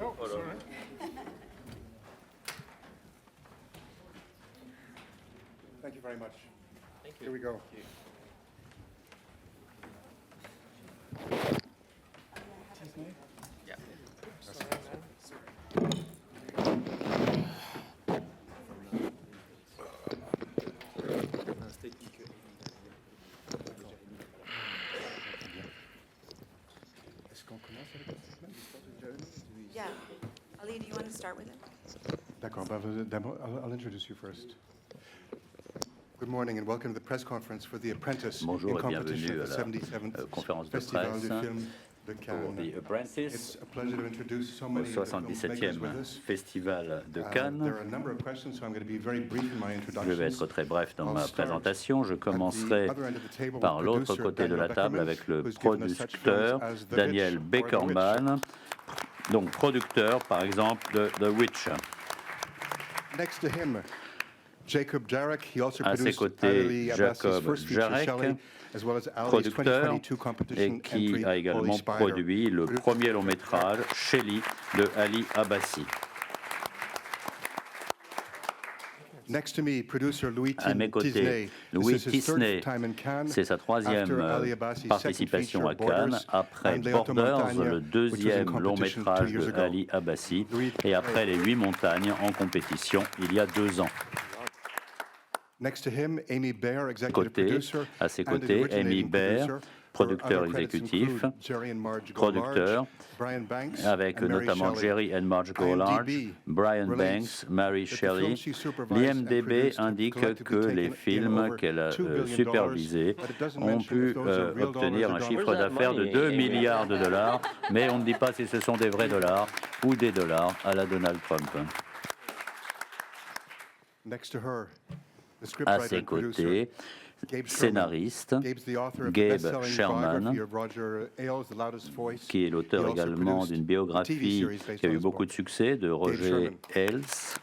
Oh, sorry. Thank you very much. Thank you. Here we go. Yeah. Est-ce qu'on commence avec le segment? Yeah. Ali, do you want to start with it? D'accord. I'll introduce you first. Good morning and welcome to the press conference for The Apprentice Bonjour in et competition bienvenue at the à la 77th conférence de Festival presse du film de pour Cannes. The Apprentice It's a pleasure to introduce so au many of the filmmakers 77e with us. Festival de There Cannes. are a number of questions, so I'm going to be very brief in my Je vais être introductions. très bref dans ma I'll start présentation. Je at the commencerai other end of the table par with l'autre producer côté de la Daniel table Beckerman, avec le who's given us such producteur films as The Daniel Witch or The Beckerman, donc producteur par exemple de The Witch. Next to him, Jacob Jarek. He also À ses produced côtés, Ali Abbasi's Jacob first feature, Jarek, Shelley, as well as Ali's producteur 2022 competition et qui entry, a également Holy Spider. produit le premier long métrage, Shelley, de Ali Abbasi. Next to me, producer Louis À mes côtés, Tisney. Louis This is his third Tisney. time in Cannes, C'est sa troisième after Ali Abbasi's participation second à feature, Cannes, Borders, après and Leoto Borders, Montagna, le which was in deuxième long competition 2 métrage years de ago. Ali Abbasi, Louis et après les 8 montagnes en compétition il y a 2 ans. Next to him, Amy Baer, executive producer, À ses and côtés, originating Amy Baer, producer. producteur Her other credits exécutif, include Jerry and Marge producteur, Golarge, Brian Banks, avec and Mary notamment Shelley. Jerry and Marge Golarge, IMDb Brian relates Banks, Mary that the Shelley. films she supervised and L'IMDB produced have indique collectively que taken les in films over qu'elle a $2 billion, supervisés but it doesn't ont mention pu if those are real obtenir dollars un or chiffre dollars. d'affaires de 2 milliards de dollars, mais on ne dit pas si ce sont des vrais dollars ou des dollars à la Donald Trump. Next to her, the À scriptwriter ses and producer, côtés, Gabe Sherman. scénariste, Gabe's the author of the Gabe best-selling Sherman, biography of Roger Ailes, The Loudest Voice. qui est l'auteur He also également produced d'une a TV biographie series based qui a on eu his beaucoup book. de succès, de Roger Sherman. Ailes.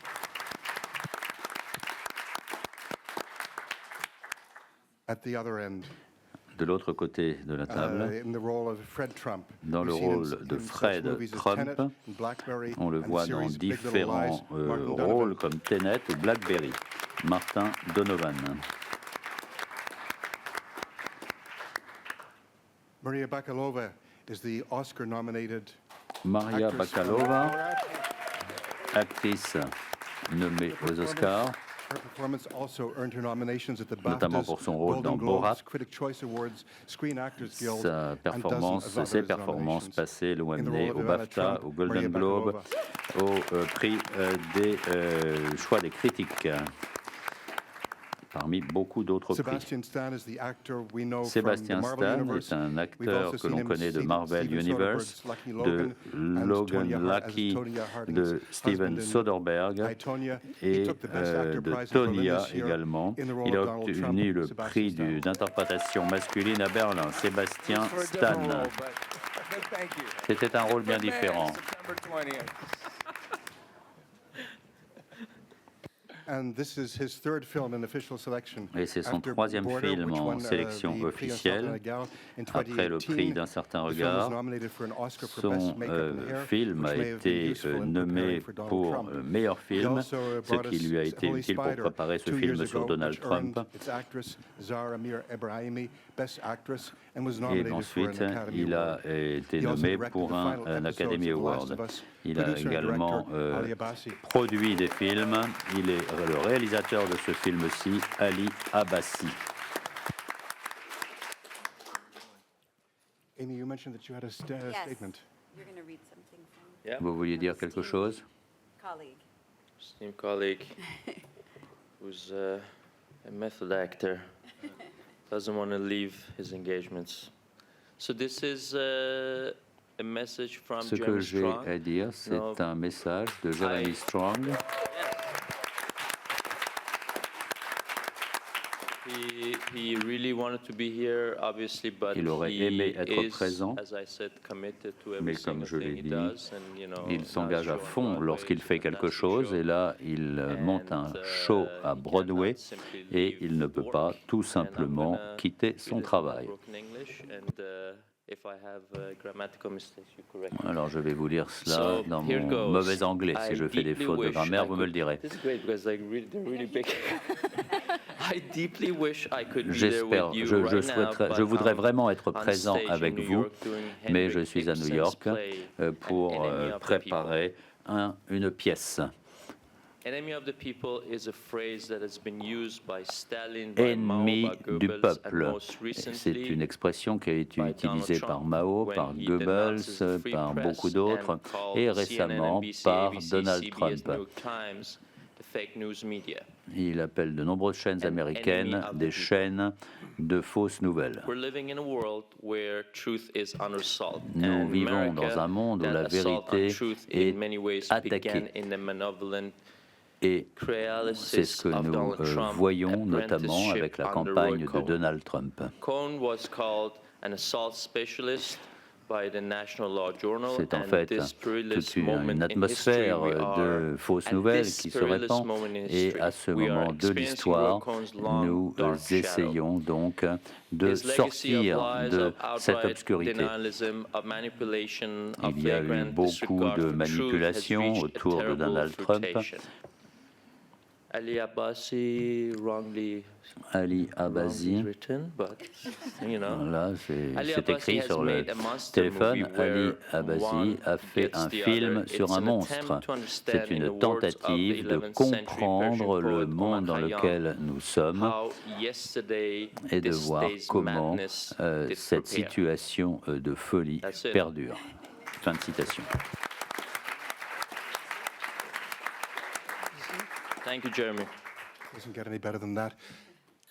At the other end, De l'autre côté de la table, in the role of Fred Trump. dans le We've seen him rôle de in such Fred movies as Trump, Tenet and Blackberry on le and the voit dans series Big Little Lies, différents Martin Donovan. rôles comme Tenet ou Blackberry. Martin Donovan. Maria Bakalova is the Oscar-nominated Maria actress. Bakalova, actrice nommée aux Oscars, Her performance also earned her nominations at the notamment BAFTAs, pour son rôle Golden dans Globes, Borat. Critics' Choice Awards, Screen Actors Guild, Sa and performance, dozens of ses other performances nominations. passées l'ont In the amené role au of Ivana BAFTA, Trump, au Golden Maria Globe, Bakalova. au prix des choix des critiques, parmi beaucoup d'autres prix. Sebastian Stan is the actor we know from the Sébastien Marvel Stan Universe. est un We've acteur also que seen l'on him connaît de in Marvel Steven Universe, Soderbergh's Lucky de and Logan Tonya Lucky, Harding's de Steven husband in Soderbergh I, Tonya. He et took the Best Actor de prize in Berlin Tonya this year également. in the role Il a of Donald Trump. obtenu le Sebastian prix Stan. d'interprétation masculine à Berlin. Sébastien Stan. C'était un rôle bien différent. And this is his third film in official selection. Et c'est son After troisième Border, film which en won, sélection the prix d'un certain officielle. regard in Après le 2018. prix d'un certain The film was regard, nominated for an Oscar for son Best Makeup and Hair, film which a may have been été useful in nommé preparing for Donald pour Trump. meilleur He film, also ce brought qui us lui a été Holy utile pour Spider préparer ce 2 film years sur ago, Donald which earned Trump. its actress Zahra Mir Ebrahimi Best Actress and was Et nominated for ensuite, an Academy il a Award. été He also nommé directed pour the un final Academy episodes of The Last Award. of Us. Il a Producer and également director Ali Abbasi. produit des films. Il est le réalisateur de ce film-ci, Ali Abbasi. Amy, you mentioned that you had a Yes. statement. You're going to read something from Yeah, Vous vouliez dire quelque chose? colleague. esteemed colleague who's a method actor, doesn't want to leave his engagements. So this is a message from Ce que Jeremy j'ai Strong. à dire, c'est un message de Jeremy Strong. He really wanted to be here, obviously, but Il aurait he aimé être is, présent, as I said, committed to mais every comme single je l'ai thing he dit, does, and, you know, il now s'engage he's à showing fond Broadway, lorsqu'il it's a fait quelque fantastic chose, show. et là, il monte un show à he Broadway, cannot simply et leave il ne peut work. pas tout And I'm simplement gonna quitter read son it in travail. broken English, and If I have grammatical mistakes, you correct me. Alors, je vais vous lire cela So, dans here mon goes. mauvais anglais. I Si je fais des deeply fautes de wish grammaire, I vous me le could- direz. This is great because like they're really big. I deeply wish I could be there J'espère, with you je right now, souhaiterais, but je voudrais I'm vraiment être on présent stage in avec New vous, York doing mais Henrik je suis à New Ibsen's York play, pour Enemy of the préparer une pièce. Enemy of the people is a phrase that has been used by Stalin, by Mao, Ennemi by du Goebbels, and peuple. most C'est recently une expression qui a été by utilisée Donald par Trump Mao, when par he Goebbels, denounces the free par press beaucoup d'autres, and called et CNN, récemment NBC, par ABC, Donald CBS, Trump. New York Times, the fake news media. Il appelle de nombreuses chaînes An américaines enemy of the des people. chaînes de fausses nouvelles. We're living in a world where truth is under assault. Nous And vivons America, dans un monde où that la assault on vérité truth est in many ways attaquée. began in the malevolent Et c'est paralysis ce que of nous Donald Trump voyons notamment apprenticeship avec la under campagne Roy de Cohn. Donald Trump. Cohn was called an assault specialist by the National Law Journal, C'est en and fait this perilous toute moment une in atmosphère history we are de fausses at nouvelles this qui se perilous répand. moment in Et history. à ce We are moment de experiencing l'histoire, Roy Cohn's long, nous dark shadow. essayons donc de His legacy of sortir lies, de of cette outright obscurité. denialism, of manipulation, of Il y a eu flagrant beaucoup disregard de for truth has manipulations reached a autour de terrible Donald Trump. flirtation. Ali Abbasi wrongly Ali written, but you know. Là, Ali c'est Abbasi écrit has sur le made a monster téléphone. movie Ali where Abbasi one a fait gets un the film other. sur It's un an monstre. attempt to understand, C'est in the une words of the tentative de 11th century comprendre Persian le poet monde dans Omar Khayyam, lequel nous sommes how yesterday et de this voir day's comment madness did cette prepare. situation de folie That's it. perdure. Fin de citation. Thank you, Jeremy. Doesn't get any better than that.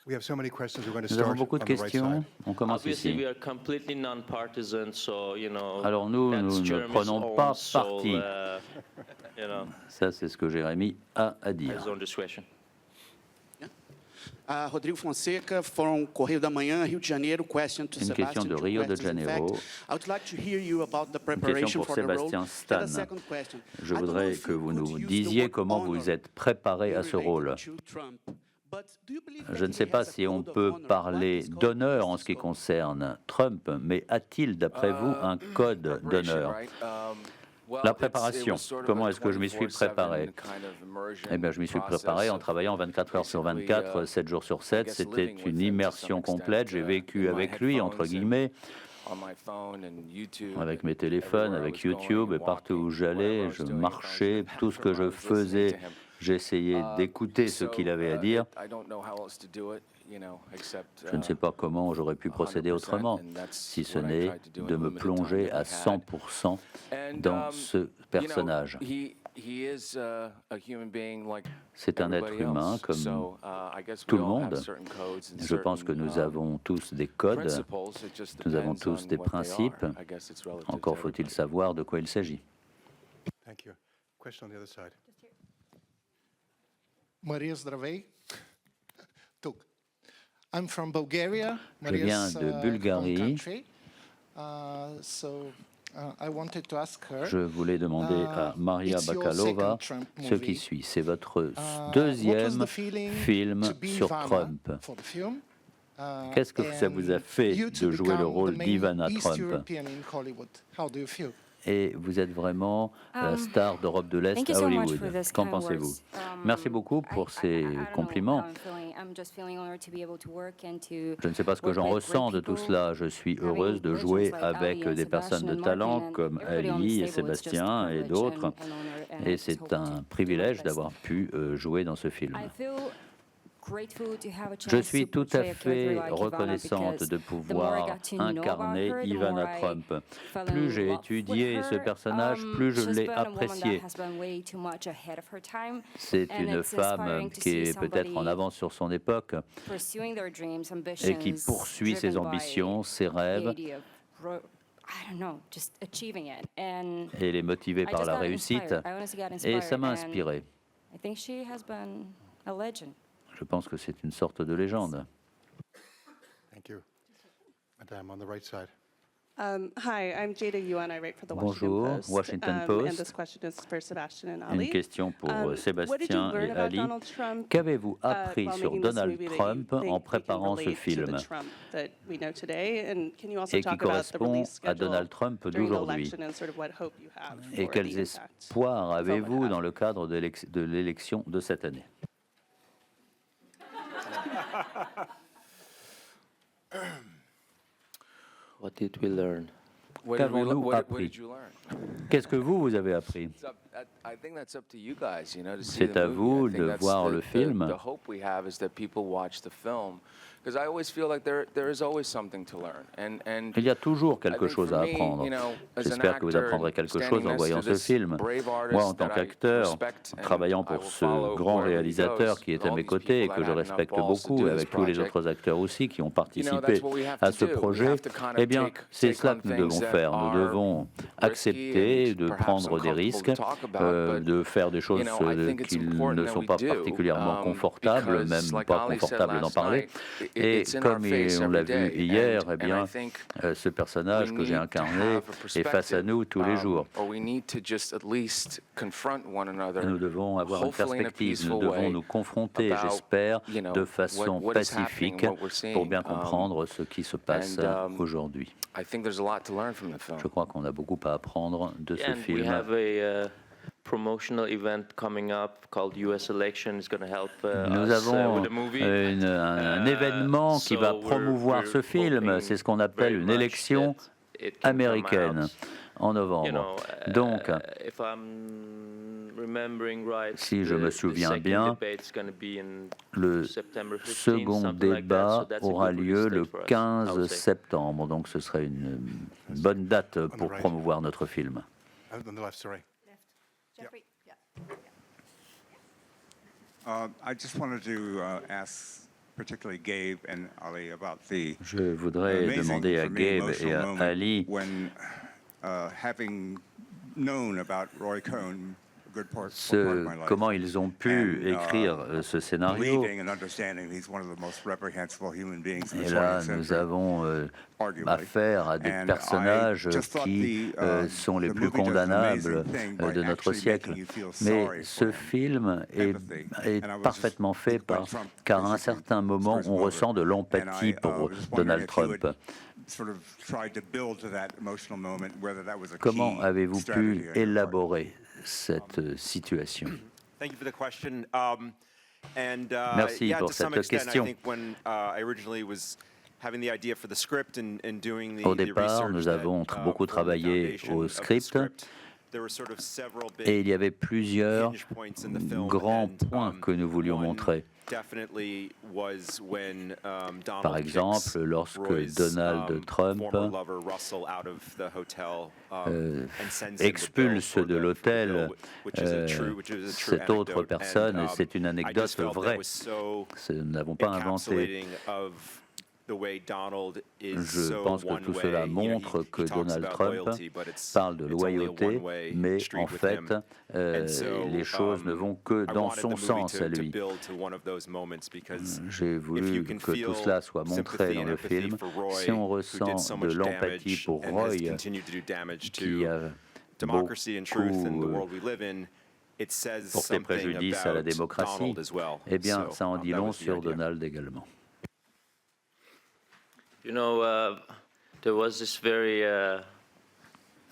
We have so many questions. We're going to Nous avons start beaucoup de on the right questions. side. On commence Obviously, ici. we are completely non-partisan, so you know. Alors nous, that's nous ne Jeremy's prenons own pas soul, parti. You know, Ça, c'est ce que Jérémy a à dire. his own discretion. Rodrigo Fonseca, Fórum Correio da Manhã, Rio de Janeiro. Question to Une question Sebastian. de Two Rio de questions, in Janeiro. fact. I would like to hear you about the Une question preparation pour for the role. Sébastien And Stan. a second question. Je I don't know voudrais if que you vous could nous use the disiez word comment vous honor êtes préparé à ce related rôle. to Trump. But do you believe Je that ne he sais pas has a si on code of peut honor? parler What is code? d'honneur en What is ce qui code? concerne Trump, mais a-t-il, d'après vous, un code d'honneur? La préparation, comment est-ce que je m'y suis préparé? Eh bien, je m'y suis préparé en travaillant 24 heures sur 24, 7 jours sur 7. C'était une immersion complète. J'ai vécu avec lui, entre guillemets, avec mes téléphones, avec YouTube, et partout où j'allais, je marchais, tout ce que je faisais, j'essayais d'écouter ce qu'il avait à dire. Je ne sais pas comment j'aurais pu procéder autrement, si ce n'est de me plonger à 100% dans ce personnage. C'est un être humain comme tout le monde. Je pense que nous avons tous des codes, nous avons tous des principes. Encore faut-il savoir de quoi il s'agit. Thank you. Question on the other side. Maria Zdravei. Tuk. I'm from Bulgaria. Je viens Maria's, de home Bulgarie. country. I wanted to ask her, Je voulais demander à Maria it's your Bakalova second Trump ce qui movie. suit. C'est votre What was deuxième the feeling film to be sur Ivana Trump. for the film? Qu'est-ce que ça vous a fait You to de jouer le become rôle the main d'Ivana East Trump? European in Hollywood? How do you feel? Et vous êtes vraiment la star d'Europe de l'Est Thank you à so much Hollywood. for this Qu'en kind pensez-vous? words. Merci beaucoup pour ces I don't know compliments. how I'm feeling. I'm just feeling honored to be able to work and to Je ne sais pas ce que work j'en with ressens de great tout people, cela. Je suis heureuse de having jouer legends like avec Ali and des personnes Sebastian de and talent Martin and comme everybody on Ali this et table. It's just a Sébastien et privilege d'autres. and an honor, and I Et just c'est hope to do un my privilège best. d'avoir pu jouer dans ce film. I feel grateful to have a Je chance suis to tout à portray a fait character like Ivana reconnaissante because de the more I pouvoir got to know about incarner her, the Ivana more I Trump. fell Plus in j'ai love étudié with ce her. personnage, plus je She's l'ai been a woman that apprécié. has been way too much ahead of her time, C'est and une it's femme inspiring to qui see est peut-être en somebody avance sur son époque pursuing their dreams, et qui ambitions, poursuit ses driven by ambitions, ses the rêves, idea of I don't know, just achieving it. And et elle est motivée I par just la got réussite. inspired. I honestly got Et inspired, ça m'a and inspiré. I think she has been a legend. Je pense que c'est une sorte de légende. Thank you. Madame, on the right side. Hi, I'm Jada Yuan. I write for the Bonjour, Washington Post. Washington And Post. this question is for Sebastian and Une Ali. question pour What did you Sébastien learn et about Ali. Donald Trump, Qu'avez-vous appris while sur making this Donald movie that you Trump think en we can préparant ce relate to the film Trump that we know today? And can you also et qui talk about the correspond release à schedule Donald Trump during the d'aujourd'hui? election and sort of what hope you have Et for quels the impact espoirs the film would avez-vous have? dans le cadre de l'élection de cette année? What did we learn? Qu'avons-nous appris? Qu'est-ce que vous avez appris? C'est à vous de voir le film. Il y a toujours quelque chose à apprendre. J'espère que vous apprendrez quelque chose en voyant ce film. Moi, en tant qu'acteur, travaillant pour ce grand réalisateur qui est à mes côtés et que je respecte beaucoup, et avec tous les autres acteurs aussi qui ont participé à ce projet, eh bien, c'est cela que nous devons faire. Nous devons accepter de prendre des risques, de faire des choses qui ne sont pas particulièrement confortables, même pas confortables d'en parler. Et comme on l'a vu hier, eh bien, ce personnage que j'ai incarné est face à nous tous les jours. Nous devons avoir une perspective, nous devons nous confronter, j'espère, de façon pacifique pour bien comprendre ce qui se passe aujourd'hui. Je crois qu'on a beaucoup à apprendre de ce And we film. have a promotional event coming up called US Election. It's going to help Nous us avons with the movie. un événement qui va promouvoir ce film. C'est ce qu'on appelle une élection américaine en novembre. Donc, si je me souviens bien, le second débat aura lieu le 15 septembre. Donc, ce serait une bonne date pour promouvoir notre film. On the left, sorry. Jeffrey? Yeah. I just wanted to ask particularly Gabe and Ali about the Je voudrais amazing, demander à for me, Gabe et emotional à moment Ali when having known about Roy Cohn a good part of my life, comment ils ont pu and, écrire ce scénario. believing and understanding he's one of the most reprehensible human beings in the Et là, 20th nous century, avons arguably. affaire à des And personnages I just thought qui sont les the plus movie does an condamnables amazing thing by de notre actually siècle. making you feel Mais sorry ce for him. film est And I was parfaitement just fait thinking about Trump, car à un basically, certain moment, first on moment. ressent de And l'empathie I pour was just wondering Donald if you Trump. had sort of tried to build to that emotional moment, whether that was a Comment key avez-vous strategy pu on your part. élaborer cette situation? Thank you for the question. Merci yeah, pour to some cette extent, question. I think when I originally was having the idea for the script and doing the Au départ, research nous that, avons beaucoup formed the travaillé foundation au of the script. There were sort of several big Et il y avait plusieurs hinge points in the film, grands and, points que nous voulions one montrer. definitely was when Donald Par exemple, kicks lorsque Roy's, Donald Trump former lover Russell out of the hotel, and sends him the expulse bill for de the l'hôtel bill, which is a true cette autre anecdote. personne. And, C'est une I anecdote just felt that vraie. was so Nous n'avons pas inventé. encapsulating of the way Donald is Je so pense que one tout way. cela You know, montre he que talks Donald about Trump loyalty, but it's parle de only a loyauté, one-way mais street en with fait, him. And so, les choses ne vont que I dans wanted son the movie sens à to lui. build to one of those moments because J'ai if voulu you can que feel tout cela soit montré sympathy dans and le empathy film. for Roy, Si on who ressent did so de much l'empathie damage pour and has Roy, continued to do damage qui to a democracy and truth in the beaucoup world we live in, it says porté something préjudice à la about démocratie, Donald as well. eh bien, So, ça en dit that long was the sur idea. Donald également. You know, there was this very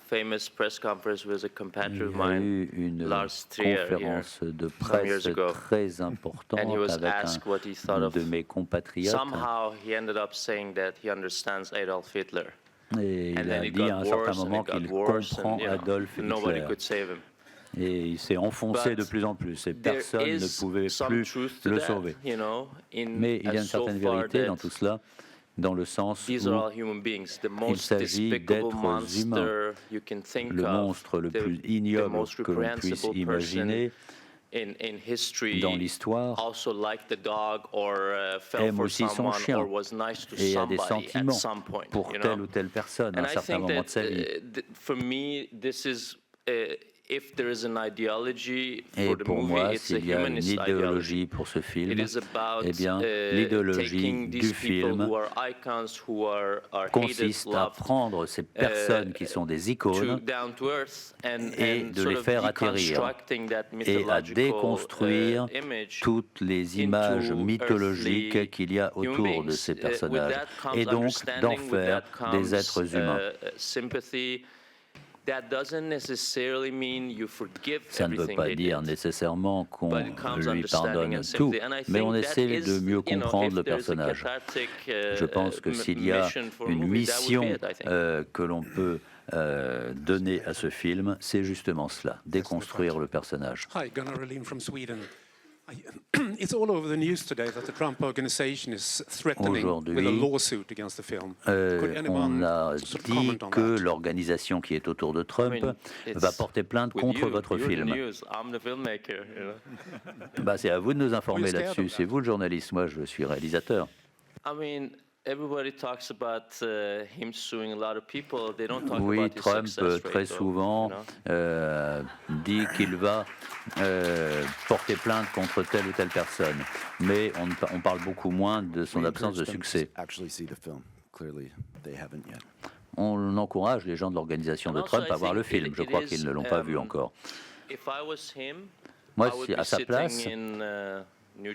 famous press conference with a compatriot of Il y a mine, eu une Lars Trier, here, conférence de some years presse ago. très importante And he was avec asked what he thought un of. de mes compatriotes. Somehow he ended up saying that he understands Adolf Hitler. Et And il a then it dit à got un certain worse and moment it got qu'il worse, comprend and you know, Adolf nobody Hitler. could save him. Et il s'est enfoncé But de plus en plus et there personne ne is pouvait some plus truth to le that, sauver. you know, Mais il y a une as so certaine far vérité that dans tout cela, dans le sens these are all où human beings. The most s'agit despicable d'êtres monster humains. you can think Le of, monstre le plus the ignoble most que l'on puisse reprehensible imaginer person in history, dans l'histoire also liked the dog or fell aime for aussi son someone chien or was nice to et a des somebody at sentiments some point. pour You telle know? ou telle personne à And un I certain think moment de that sa vie. for me, this is if there is an ideology Et for the pour movie, moi, it's a s'il y a une humanist ideology. idéologie pour ce film, It is about eh bien, l'idéologie taking du these people film who are icons, who are hated, consiste à loved, prendre ces personnes qui sont des icônes down to earth et de les faire atterrir et à déconstruire toutes les images mythologiques qu'il y a autour de ces personnages et donc d'en faire des êtres humains. Ça ne veut pas dire nécessairement qu'on lui pardonne tout, mais on essaie de mieux comprendre le personnage. Je pense que s'il y a une mission que l'on peut donner à ce film, c'est justement cela, déconstruire le personnage. Hi, Gunnar Röhlin from Sweden. It's all over the news today that the Trump organization is threatening with a lawsuit against the film. On a dit que l'organisation qui est autour de Trump va porter plainte contre votre film. C'est à vous de nous informer là-dessus. C'est vous le journaliste, moi je suis réalisateur. Oui, Trump très souvent dit qu'il va porter plainte contre telle ou telle personne, mais on parle beaucoup moins de son absence de succès. On encourage les gens de l'organisation de Trump à voir le film. Je crois qu'ils ne l'ont pas vu encore. Moi, à sa place, je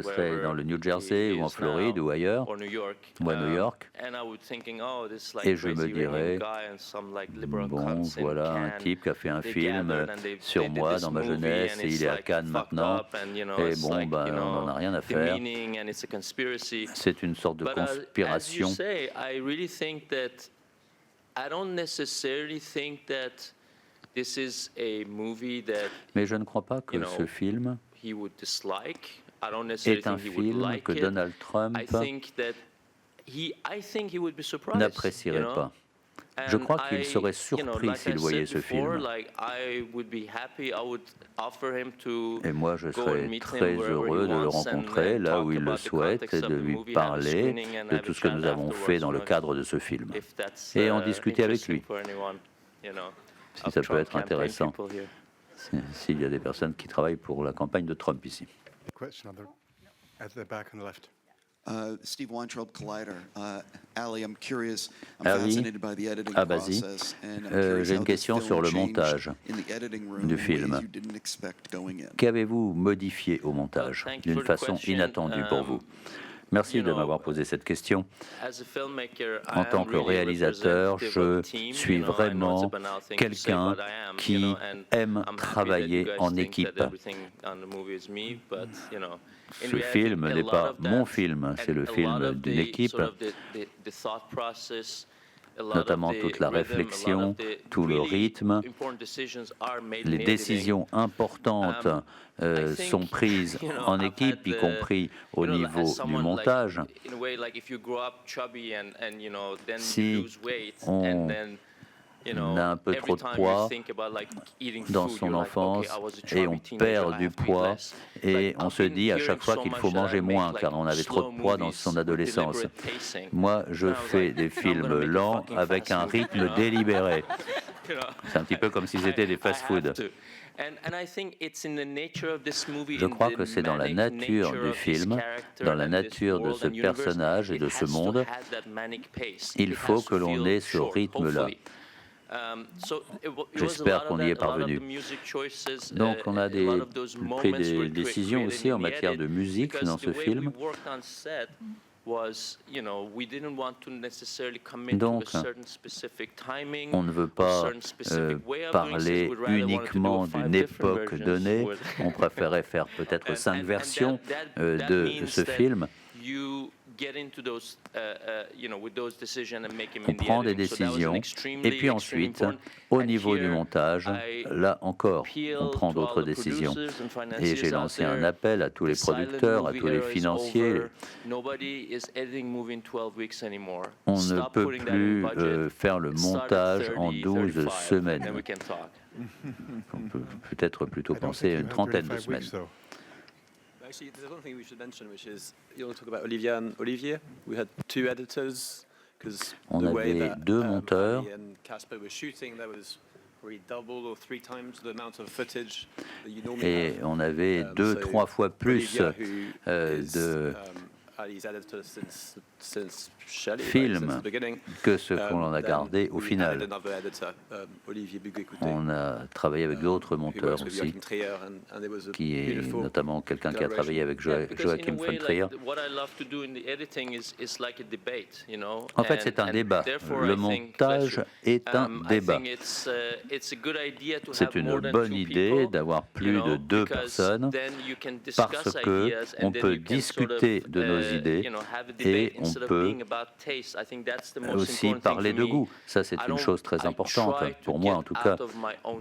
serais dans le New Jersey ou en Floride ou ailleurs, ou à New York, et je me dirais, bon, voilà un type qui a fait un film sur moi dans ma jeunesse et il est à Cannes maintenant, et bon, on n'en a rien à faire. C'est une sorte de conspiration. Mais je ne crois pas que ce film est un film que Donald Trump n'apprécierait pas. Je crois qu'il serait surpris s'il voyait ce film. Et moi, je serais très heureux de le rencontrer là où il le souhaite et de lui parler de tout ce que nous avons fait dans le cadre de ce film. Et en discuter avec lui. Si ça peut être intéressant. S'il y a des personnes qui travaillent pour la campagne de Trump ici. Steve Weintraub, Collider. Ali, I'm curious. I'm Ali, fascinated by the editing vas-y. process, and I'm curious J'ai how une the question film sur le changed montage in the editing room du in ways film. you didn't expect going in. Qu'avez-vous modifié au montage d'une façon inattendue pour vous? Merci de m'avoir posé cette question. En tant que réalisateur, je suis vraiment quelqu'un qui aime travailler en équipe. Ce film n'est pas mon film, c'est le film d'une équipe, notamment toute la réflexion, tout le rythme. Les décisions importantes sont prises en équipe, y compris au niveau du montage. Si on a un peu trop de poids dans son enfance et on perd du poids et on se dit à chaque fois qu'il faut manger moins car on avait trop de poids dans son adolescence. Moi, je fais des films lents avec un rythme délibéré. C'est un petit peu comme si c'était des fast-food. Je crois que c'est dans la nature du film, dans la nature de ce personnage et de ce monde, il faut que l'on ait ce rythme-là. J'espère qu'on y est parvenu. Donc on a pris des décisions aussi en matière de musique dans ce film. Donc, on ne veut pas parler uniquement d'une époque donnée. On préférait faire peut-être 5 versions de ce film. On prend des décisions et puis ensuite, au niveau du montage, là encore, on prend d'autres décisions. Et j'ai lancé un appel à tous les producteurs, à tous les financiers. On ne peut plus faire le montage en 12 semaines. On peut peut-être plutôt penser à une trentaine de semaines. Actually, there's one thing we should mention, which is you want to talk about Olivia and Olivier. We had 2 editors because On avait 2 monteurs. Et on avait 2-3 fois plus de films que ce qu'on en a gardé au final. On a travaillé avec d'autres monteurs aussi, qui est notamment quelqu'un qui a travaillé avec Joachim von Trier. En fait, c'est un débat. Le montage est un débat. C'est une bonne idée d'avoir plus de 2 personnes parce qu'on peut discuter de nos idées et on peut aussi parler de goût. Ça, c'est une chose très importante. Pour moi, en tout cas,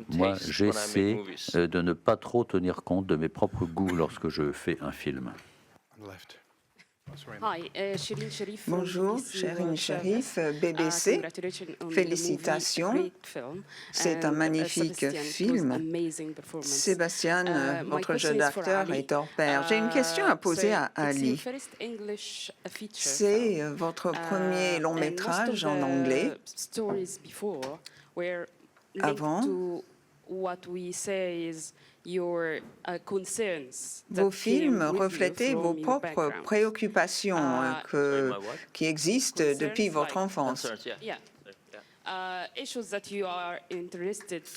moi, j'essaie de ne pas trop tenir compte de mes propres goûts lorsque je fais un film. Bonjour, Shirin Sharif, BBC. Félicitations. C'est un magnifique film. Sébastien, votre jeu d'acteur est hors pair. J'ai une question à poser à Ali. C'est votre premier long métrage en anglais. Avant, vos films reflétaient vos propres préoccupations qui existent depuis votre enfance.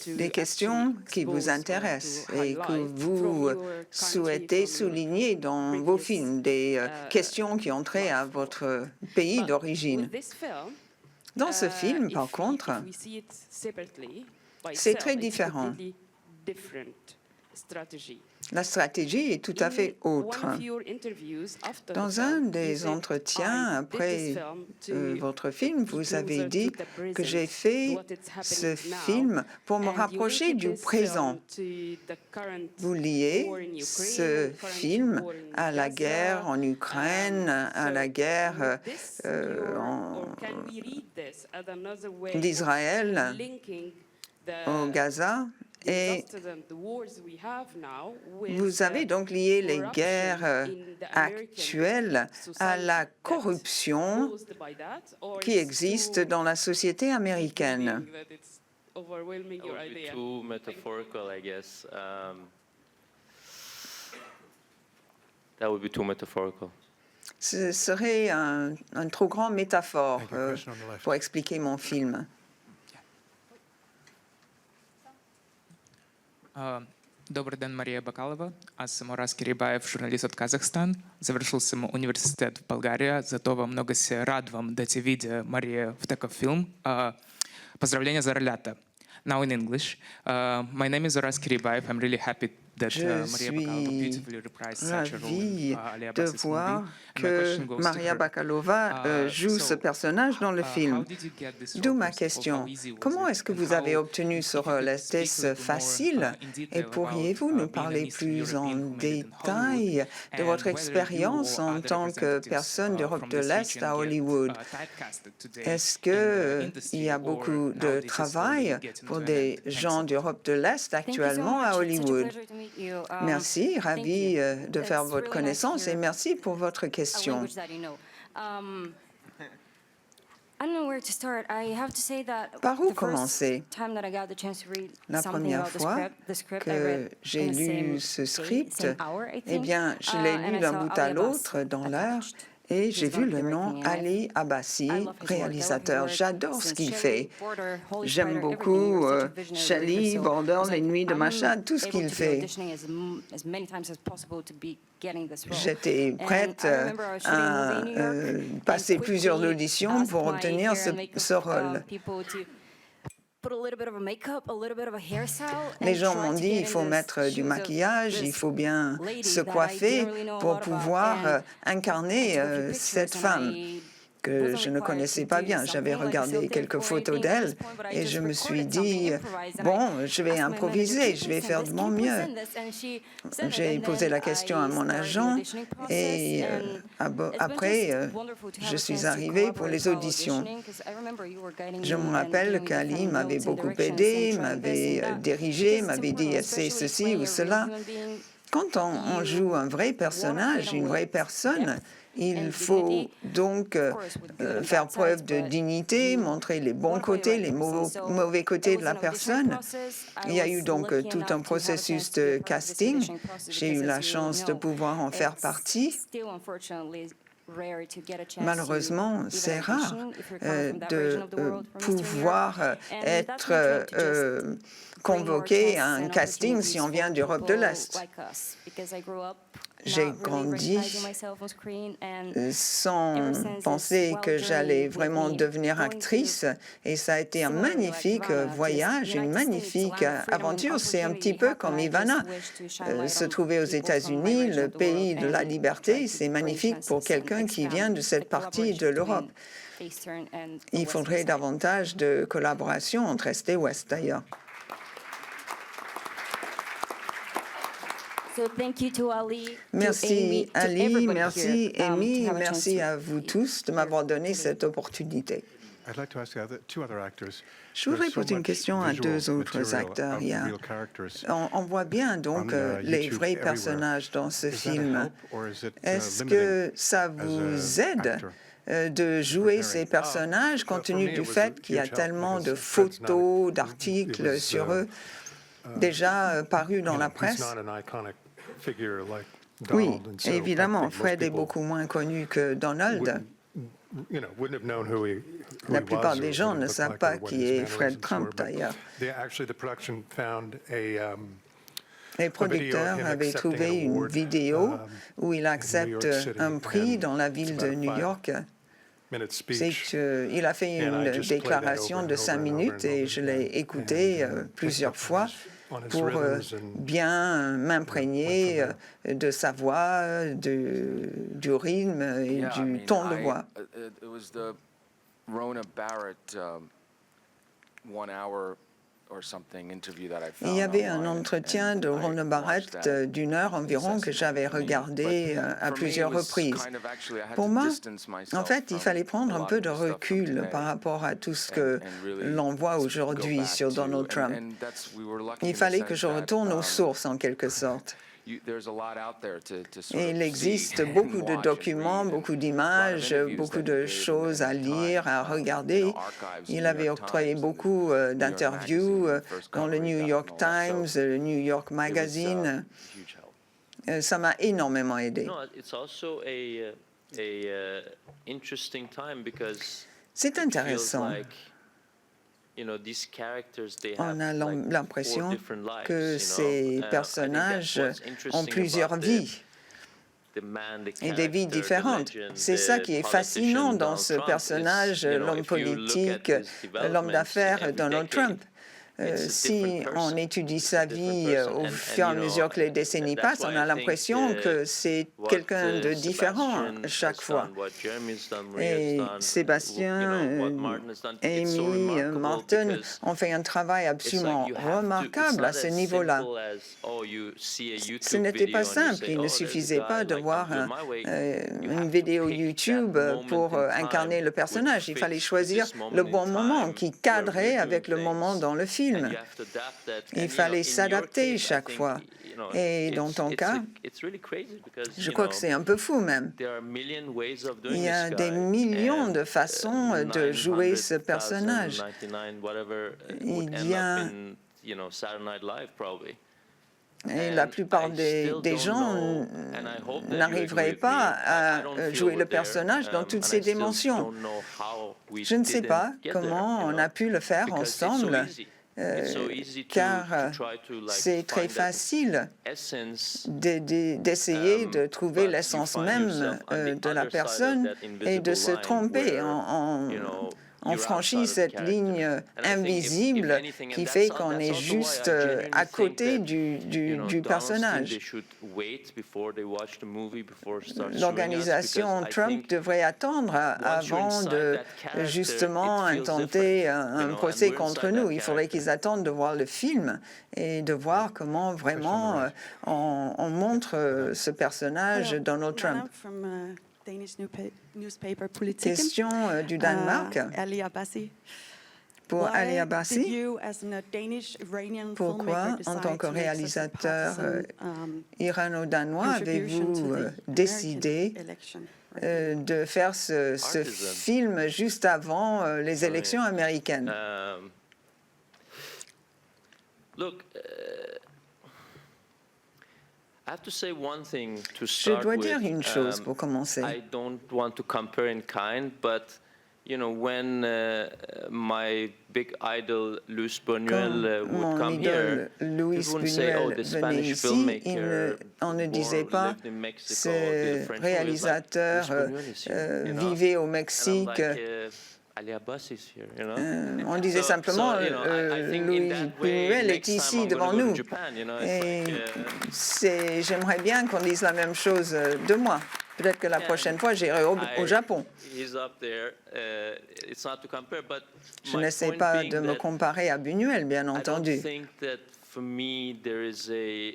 Des questions qui vous intéressent et que vous souhaitez souligner dans vos films, des questions qui ont trait à votre pays d'origine. Dans ce film, par contre, c'est très différent. La stratégie est tout à fait autre. Dans un des entretiens après votre film, vous avez dit que j'ai fait ce film pour me rapprocher du présent. Vous liez ce film à la guerre en Ukraine, à la guerre d'Israël au Gaza. Et vous avez donc lié les guerres actuelles à la corruption qui existe dans la société américaine. Ce serait un trop grand métaphore pour expliquer mon film. Добрый день, Мария Бакалова. Аз Мурас Кирибаев, журналист от Казахстан. Завершил съм университет в България, затова много се радвам да те видя, Мария, в такъв филм. Поздравления за ролята. Now in English. My name is Uras Kiribaev. I'm really happy that Maria Bakalova beautifully reprised such a role de voir que Maria Bakalova joue ce personnage dans le film. D'où ma question. Comment est-ce que vous avez obtenu ce rôle? Était-ce facile? Et pourriez-vous nous parler plus en détail de votre expérience en tant que personne d'Europe de l'Est à Hollywood? Est-ce qu'il y a beaucoup de travail pour des gens d'Europe de l'Est actuellement à Hollywood? Merci, ravi de faire votre connaissance et merci pour votre question. Par où commencer? La première fois que j'ai lu ce script, eh bien, je l'ai lu d'un bout à l'autre dans l'heure. Et j'ai vu le nom Ali Abbasi, réalisateur. J'adore ce qu'il fait. J'aime beaucoup Shelley, Border, Les Nuits de Mashhad, tout ce qu'il fait. J'étais prête à passer plusieurs auditions pour obtenir ce rôle. Les gens m'ont dit il faut mettre du maquillage, il faut bien se coiffer pour pouvoir incarner cette femme que je ne connaissais pas bien. J'avais regardé quelques photos d'elle et je me suis dit, bon, je vais improviser, je vais faire de mon mieux. J'ai posé la question à mon agent et après, je suis arrivée pour les auditions. Je me rappelle qu'Ali m'avait beaucoup aidé, m'avait dirigé, m'avait dit, c'est ceci ou cela. Quand on joue un vrai personnage, une vraie personne, il faut donc faire preuve de dignité, montrer les bons côtés, les mauvais côtés de la personne. Il y a eu donc tout un processus de casting. J'ai eu la chance de pouvoir en faire partie. Malheureusement, c'est rare de pouvoir être convoqué à un casting si on vient d'Europe de l'Est. J'ai grandi sans penser que j'allais vraiment devenir actrice et ça a été un magnifique voyage, une magnifique aventure. C'est un petit peu comme Ivana. Se trouver aux États-Unis, le pays de la liberté, c'est magnifique pour quelqu'un qui vient de cette partie de l'Europe. Il faudrait davantage de collaboration entre Est et Ouest, d'ailleurs. Merci Ali, merci Amy, merci à vous tous de m'avoir donné cette opportunité. Je voudrais poser une question à deux autres acteurs. On voit bien donc les vrais personnages dans ce film. Est-ce que ça vous aide de jouer ces personnages compte tenu du fait qu'il y a tellement de photos, d'articles sur eux déjà parus dans la presse? Oui, évidemment, Fred est beaucoup moins connu que Donald. La plupart des gens ne savent pas qui est Fred Trump, d'ailleurs. Les producteurs avaient trouvé une vidéo où il accepte un prix dans la ville de New York. Il a fait une déclaration de 5 minutes et je l'ai écoutée plusieurs fois pour bien m'imprégner de sa voix, du rythme et du ton de voix. Il y avait un entretien de Rona Barrett d'une heure environ que j'avais regardé à plusieurs reprises. Pour moi, en fait, il fallait prendre un peu de recul par rapport à tout ce que l'on voit aujourd'hui sur Donald Trump. Il fallait que je retourne aux sources, en quelque sorte. Et il existe beaucoup de documents, beaucoup d'images, beaucoup de choses à lire, à regarder. Il avait octroyé beaucoup d'interviews dans le New York Times, le New York Magazine. Ça m'a énormément aidé. C'est intéressant. On a l'impression que ces personnages ont plusieurs vies et des vies différentes. C'est ça qui est fascinant dans ce personnage, l'homme politique, l'homme d'affaires Donald Trump. Si on étudie sa vie au fur et à mesure que les décennies passent, on a l'impression que c'est quelqu'un de différent chaque fois. Et Sébastien, Amy, Martin ont fait un travail absolument remarquable à ce niveau-là. Ce n'était pas simple. Il ne suffisait pas de voir une vidéo YouTube pour incarner le personnage. Il fallait choisir le bon moment qui cadrait avec le moment dans le film. Il fallait s'adapter chaque fois. Et dans ton cas, je crois que c'est un peu fou même. Il y a des millions de façons de jouer ce personnage. Il y a... Et la plupart des gens n'arriveraient pas à jouer le personnage dans toutes ses dimensions. Je ne sais pas comment on a pu le faire ensemble. Car c'est très facile d'essayer de trouver l'essence même de la personne et de se tromper. On franchit cette ligne invisible qui fait qu'on est juste à côté du personnage. L'organisation Trump devrait attendre avant de justement intenter un procès contre nous. Il faudrait qu'ils attendent de voir le film et de voir comment vraiment on montre ce personnage Donald Trump. Question du Danemark. Pour Ali Why Abbasi, did you, as a Danish-Iranian pourquoi, filmmaker, en tant decide que to make such a réalisateur partisan, irano-danois, contribution to avez-vous the décidé American election? de faire ce film juste avant les élections américaines? Look, I have to say one thing to Je start dois with. dire une chose pour commencer. I don't want to compare in kind, but you know, when my big idol Luis Buñuel would Mon come here, idole Luis people wouldn't say, "Oh, Buñuel the venait Spanish ici, filmmaker on ne disait born, pas lived in Mexico, ce did a French movie." It's like, réalisateur Luis Buñuel is here, you know? vivait au And I'm Mexique. like, Ali Abbasi is here, you know? On disait simplement, you know, I think in Louis that way, Buñuel est next time ici I'm gonna devant go to nous. Japan, you know, Et it's like, j'aimerais bien qu'on dise la même chose de moi. Peut-être que la prochaine fois, j'irai au Japon. he's up there. It's not to compare, but Je my n'essaie point pas being de me that comparer à Buñuel, bien I don't entendu. think that for me there's a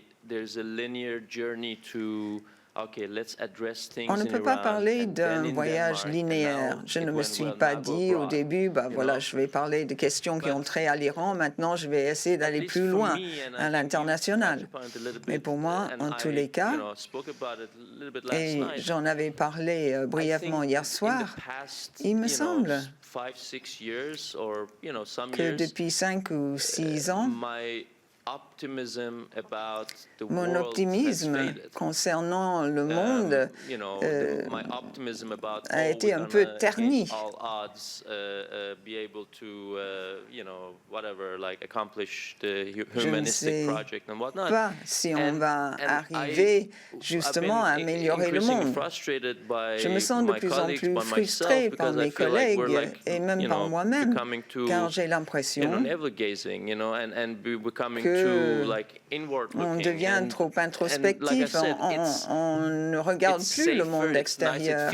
linear journey to okay, let's address things On ne in peut pas Iran parler and then d'un in voyage Denmark, and linéaire. now Je it ne me went suis well, pas now go dit au abroad, début, bah you voilà, know? je vais parler de questions qui ont trait à l'Iran. Maintenant, je vais essayer d'aller least plus for loin me, and I à think you l'international. touched upon it a little Mais bit, pour moi, and en tous I, les cas, you know, spoke about it a little bit last et night, j'en avais parlé brièvement hier soir, il me semble 5-6 years or, you know, some que years, depuis 5 ou 6 ans, my optimism about the mon world has optimisme faded. concernant le monde You know, my optimism about a été un we're peu gonna, terni. against all odds, be able to, you know, whatever, like accomplish the Je ne humanistic sais project and whatnot. pas si on And- va and arriver I've justement à been améliorer le increasingly monde. frustrated by Je me sens de my plus en colleagues, plus by frustré myself, par because I mes feel like we're collègues like, et même you par know, moi-même, becoming too, car j'ai you know, l'impression navel-gazing, you know, and we're becoming que too like inward on looking. devient trop introspectif, on ne regarde plus le monde extérieur,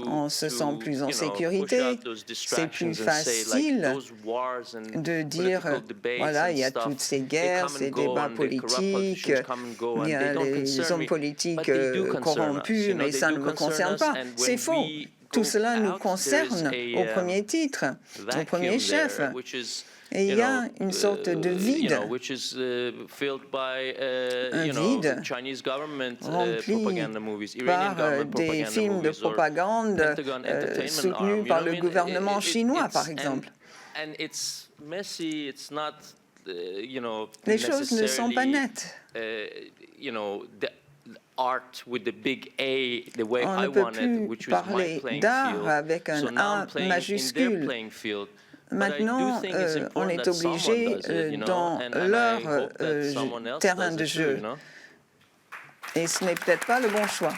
on se sent plus en sécurité, c'est plus facile de dire, voilà, il y a toutes ces guerres, ces débats politiques, il y a les hommes politiques corrompus, mais ça ne me concerne pas. C'est faux. Tout cela nous concerne au premier titre, au premier chef. Et il y a une sorte de vide, un vide rempli par des films de propagande soutenus par le gouvernement chinois, par exemple. Les choses ne sont pas nettes. On ne peut plus parler d'art avec un A majuscule. Maintenant, on est obligé dans leur terrain de jeu. Et ce n'est peut-être pas le bon choix.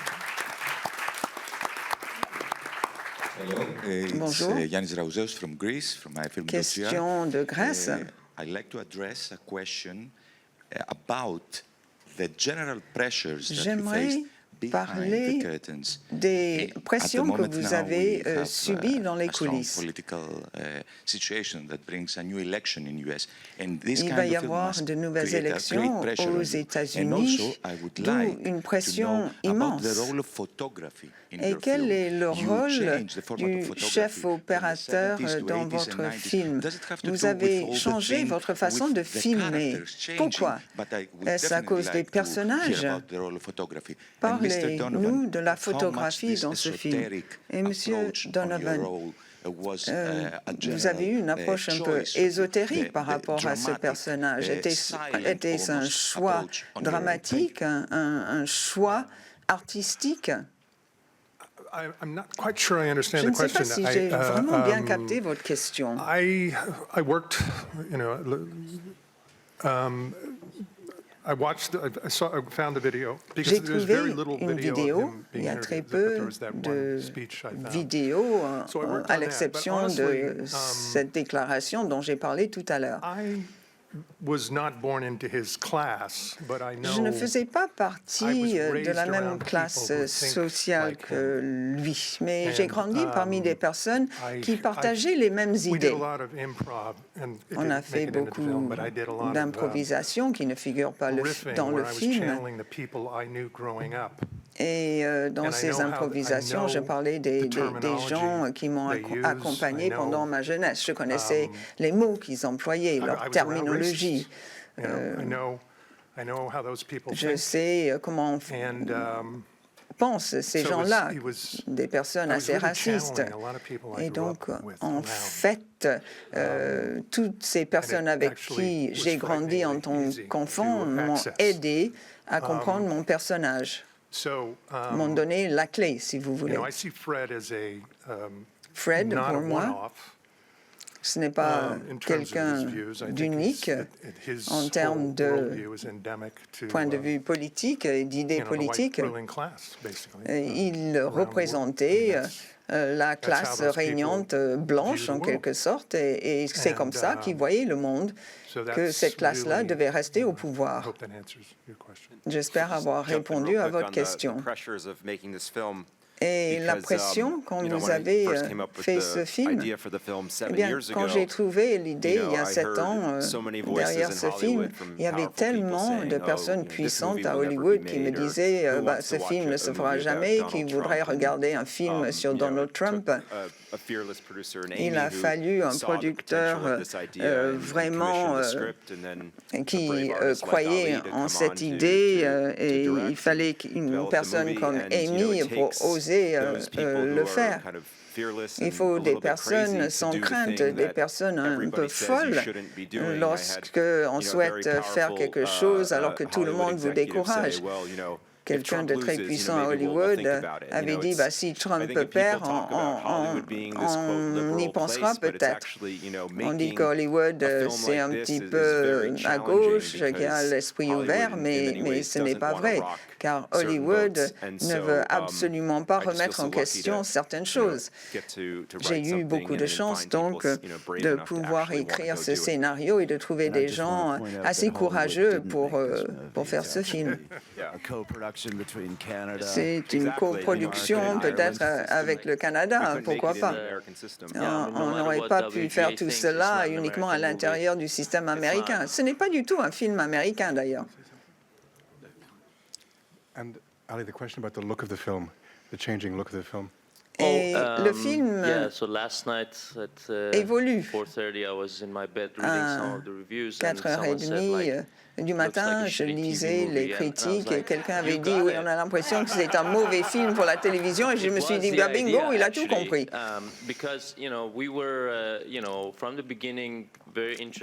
Bonjour. Yannis Raouzeus from Greece, from myfilm.gr. Question de Grèce. I'd like to address a question about the general pressures that you face parler des pressions que vous avez subies dans les coulisses. Il va y avoir de nouvelles élections aux États-Unis, d'où une pression immense. Et quel est le rôle du chef opérateur dans votre film? Vous avez changé votre façon de filmer. Pourquoi? Est-ce à cause des personnages? Parlez-nous de la photographie dans ce film. Et Monsieur Donovan, vous avez eu une approche un peu ésotérique par rapport à ce personnage. Était-ce un choix dramatique, un choix artistique? Je ne sais pas si j'ai vraiment bien capté votre question. J'ai trouvé une vidéo, il y a très peu de vidéos, à l'exception de cette déclaration dont j'ai parlé tout à l'heure. Je ne faisais pas partie de la même classe sociale que lui, mais j'ai grandi parmi des personnes qui partageaient les mêmes idées. On a fait beaucoup d'improvisation qui ne figure pas dans le film. Et dans ces improvisations, je parlais des gens qui m'ont accompagné pendant ma jeunesse. Je connaissais les mots qu'ils employaient, leur terminologie. Je sais comment pensent ces gens-là, des personnes assez racistes. Et donc, en fait, toutes ces personnes avec qui j'ai grandi en tant qu'enfant m'ont aidé à comprendre mon personnage, m'ont donné la clé, si vous voulez. Fred, pour moi, ce n'est pas quelqu'un d'unique en termes de point de vue politique et d'idées politiques. Il représentait la classe régnante blanche, en quelque sorte, et c'est comme ça qu'il voyait le monde, que cette classe-là devait rester au pouvoir. J'espère avoir répondu à votre question. Et la pression, quand vous avez fait ce film, eh bien, quand j'ai trouvé l'idée il y a 7 ans derrière ce film, il y avait tellement de personnes puissantes à Hollywood qui me disaient ce film ne se fera jamais, qui voudraient regarder un film sur Donald Trump. Il a fallu un producteur vraiment qui croyait en cette idée et il fallait une personne comme Amy pour oser le faire. Il faut des personnes sans crainte, des personnes un peu folles lorsqu'on souhaite faire quelque chose alors que tout le monde vous décourage. Quelqu'un de très puissant à Hollywood avait dit si Trump perd, on y pensera peut-être. On dit qu'Hollywood, c'est un petit peu à gauche, qui a l'esprit ouvert, mais ce n'est pas vrai, car Hollywood ne veut absolument pas remettre en question certaines choses. J'ai eu beaucoup de chance, donc, de pouvoir écrire ce scénario et de trouver des gens assez courageux pour faire ce film. C'est une coproduction peut-être avec le Canada, pourquoi pas. On n'aurait pas pu faire tout cela uniquement à l'intérieur du système américain. Ce n'est pas du tout un film américain d'ailleurs. And Ali, the question about the look of the film, the changing look of the film. Et le film évolue. À 4h30 du matin, je lisais les critiques et quelqu'un avait dit « Oui, on a l'impression que c'est un mauvais film pour la télévision » et je me suis dit « Bingo, il a tout compris ».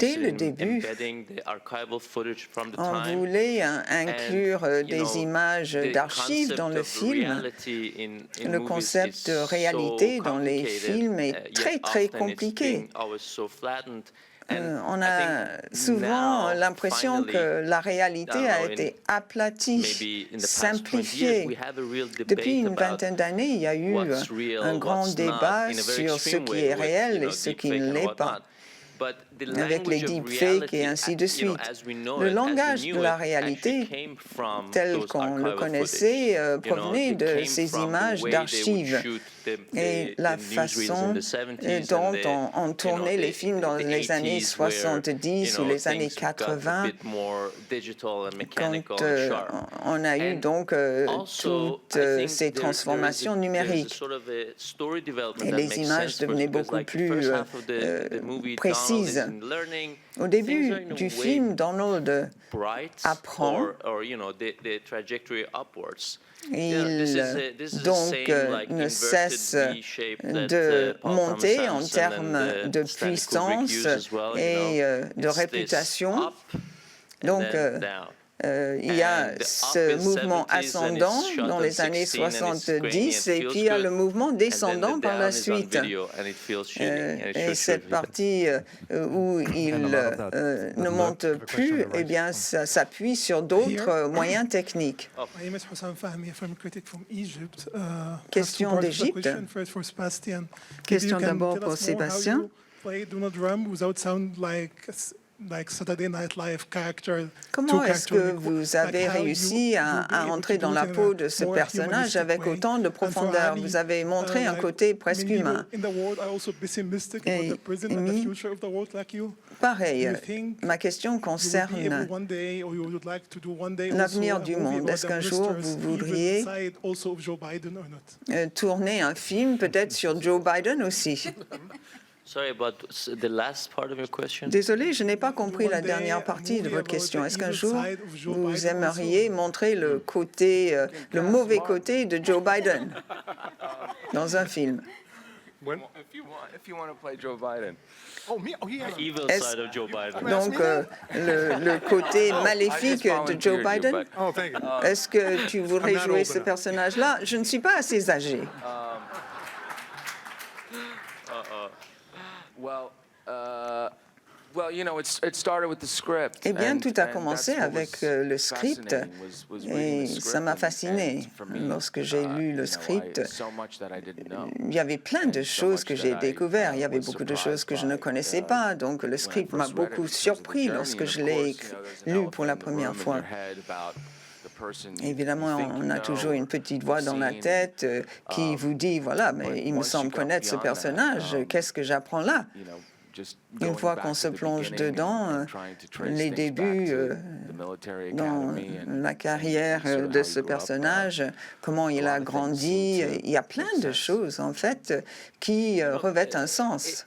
Dès le début, on voulait inclure des images d'archives dans le film. Le concept de réalité dans les films est très, très compliqué. On a souvent l'impression que la réalité a été aplatie, simplifiée. Depuis une vingtaine d'années, il y a eu un grand débat sur ce qui est réel et ce qui ne l'est pas, avec les deepfakes et ainsi de suite. Le langage de la réalité, tel qu'on le connaissait, provenait de ces images d'archives. Et la façon dont on tournait les films dans les années 70 ou les années 80, quand on a eu donc toutes ces transformations numériques. Et les images devenaient beaucoup plus précises. Au début du film, Donald apprend. Il donc ne cesse de monter en termes de puissance et de réputation. Donc, il y a ce mouvement ascendant dans les années 70 et puis il y a le mouvement descendant par la suite. Et cette partie où il ne monte plus, eh bien, ça s'appuie sur d'autres moyens techniques. Question d'Égypte. Question d'abord pour Sébastien. Comment est-ce que vous avez réussi à entrer dans la peau de ce personnage avec autant de profondeur? Vous avez montré un côté presque humain. Et Amy, pareil, ma question concerne l'avenir du monde. Est-ce qu'un jour vous voudriez tourner un film peut-être sur Joe Biden aussi? Sorry, but the last part of your question? Désolé, je n'ai pas compris la dernière partie de votre question. Est-ce qu'un jour, vous aimeriez montrer le côté, le mauvais côté de Joe Biden dans un film? If you want to play Joe Biden. Evil side of Joe Biden. Donc, le côté maléfique de Joe Biden? Est-ce que tu voudrais jouer ce personnage-là? Je ne suis pas assez âgé. Eh bien, tout a commencé avec le script et ça m'a fasciné. Lorsque j'ai lu le script, il y avait plein de choses que j'ai découvertes. Il y avait beaucoup de choses que je ne connaissais pas. Donc, le script m'a beaucoup surpris lorsque je l'ai lu pour la première fois. Évidemment, on a toujours une petite voix dans la tête qui vous dit, voilà, mais il me semble connaître ce personnage, qu'est-ce que j'apprends là? Une fois qu'on se plonge dedans, les débuts dans la carrière de ce personnage, comment il a grandi, il y a plein de choses, en fait, qui revêtent un sens.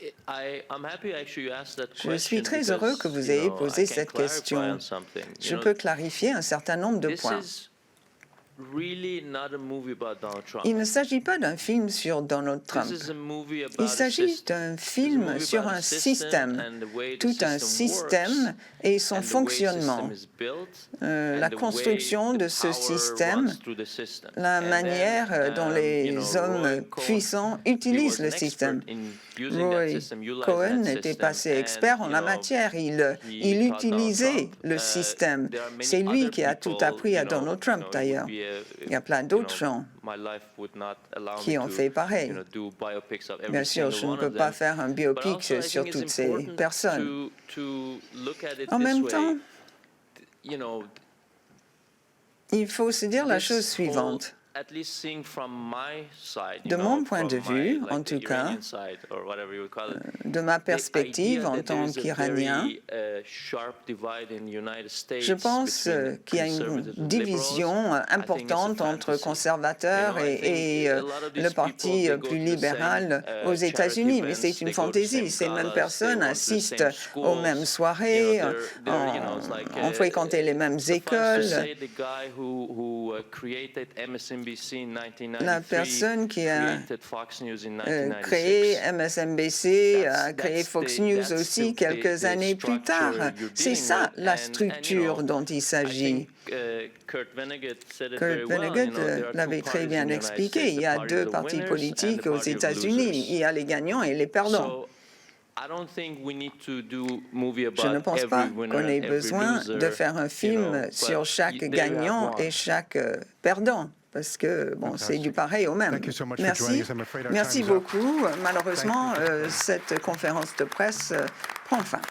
Je suis très heureux que vous ayez posé cette question. Je peux clarifier un certain nombre de points. Il ne s'agit pas d'un film sur Donald Trump. Il s'agit d'un film sur un système, tout un système et son fonctionnement, la construction de ce système, la manière dont les hommes puissants utilisent le système. Roy Cohn était passé expert en la matière. Il utilisait le système. C'est lui qui a tout appris à Donald Trump, d'ailleurs. Il y a plein d'autres gens qui ont fait pareil. Bien sûr, je ne peux pas faire un biopic sur toutes ces personnes. En même temps, il faut se dire la chose suivante. De mon point de vue, en tout cas, de ma perspective en tant qu'Iranien, je pense qu'il y a une division importante entre conservateurs et le parti plus libéral aux États-Unis. Mais c'est une fantaisie. Ces mêmes personnes assistent aux mêmes soirées, ont fréquenté les mêmes écoles. La personne qui a créé MSNBC a créé Fox News aussi quelques années plus tard. C'est ça la structure dont il s'agit. Kurt Vonnegut l'avait très bien expliqué. Il y a deux partis politiques aux États-Unis. Il y a les gagnants et les perdants. Je ne pense pas qu'on ait besoin de faire un film sur chaque gagnant et chaque perdant, parce que bon, c'est du pareil au même. Merci. Merci beaucoup. Malheureusement, cette conférence de presse prend fin.